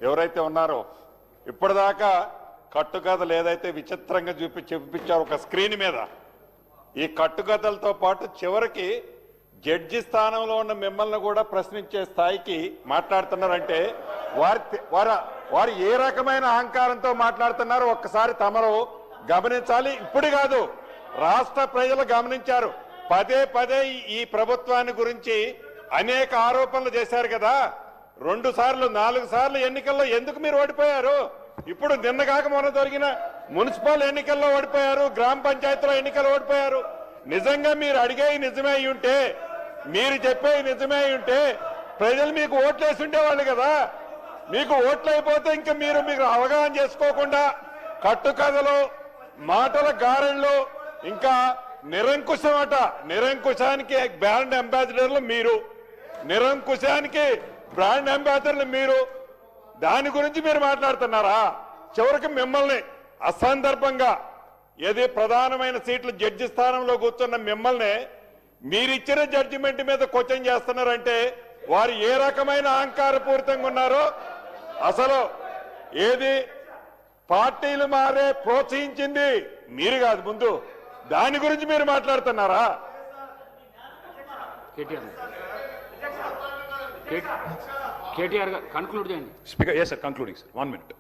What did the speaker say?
ఎవరైతే ఉన్నారో ఇప్పటిదాకా కట్టుకథలు ఏదైతే విచిత్రంగా చూపించారు ఒక స్క్రీన్ మీద, ఈ కట్టుకథలతో పాటు చివరికి జడ్జి స్థానంలో ఉన్న మిమ్మల్ని కూడా ప్రశ్నించే స్థాయికి మాట్లాడుతున్నారంటే వారు ఏ రకమైన అహంకారంతో మాట్లాడుతున్నారో ఒక్కసారి తమరు గమనించాలి. ఇప్పుడు కాదు, రాష్ట్ర ప్రజలు గమనించారు. పదే పదే ఈ ప్రభుత్వాన్ని గురించి అనేక ఆరోపణలు చేశారు కదా. 2 సార్లు 4 సార్లు ఎన్నికల్లో ఎందుకు మీరు ఓడిపోయారు? ఇప్పుడు నిన్నగాక మొన్న జరిగిన మున్సిపల్ ఎన్నికల్లో ఓడిపోయారు, గ్రామ పంచాయతీలో ఎన్నికల్లో ఓడిపోయారు. నిజంగా మీరు అడిగేవి నిజమే అయి ఉంటే, మీరు చెప్పేవి నిజమే అయి ఉంటే ప్రజలు మీకు ఓట్లేసి ఉండేవాళ్ళు కదా. మీకు ఓట్లు అయిపోతే ఇంకా మీరు అవగాహన చేసుకోకుండా కట్టుకథలు, మాటల గారెళ్ళు, ఇంకా నిరంకుశమట. నిరంకుశానికి బ్రాండ్ అంబాసిడర్లు మీరు, నిరంకుశానికి బ్రాండ్ అంబాసిడర్లు మీరు. దాని గురించి మీరు మాట్లాడుతున్నారా? చివరికి మిమ్మల్ని అసందర్భంగా ఏది ప్రధానమైన సీట్లు జడ్జి స్థానంలో కూర్చున్న మిమ్మల్ని మీరిచ్చిన జడ్జిమెంట్ మీద క్వశ్చన్ చేస్తున్నారంటే వారు ఏ రకమైన అహంకారపూరితంగా ఉన్నారో. అసలు ఏది పార్టీలు మారే ప్రోత్సహించింది మీరు కాదు, ముందు దాని గురించి మీరు మాట్లాడుతున్నారా? కేటీఆర్ గారు కన్క్లూడ్ చేయండి. Speaker, yes sir, concluding sir, 1 minute.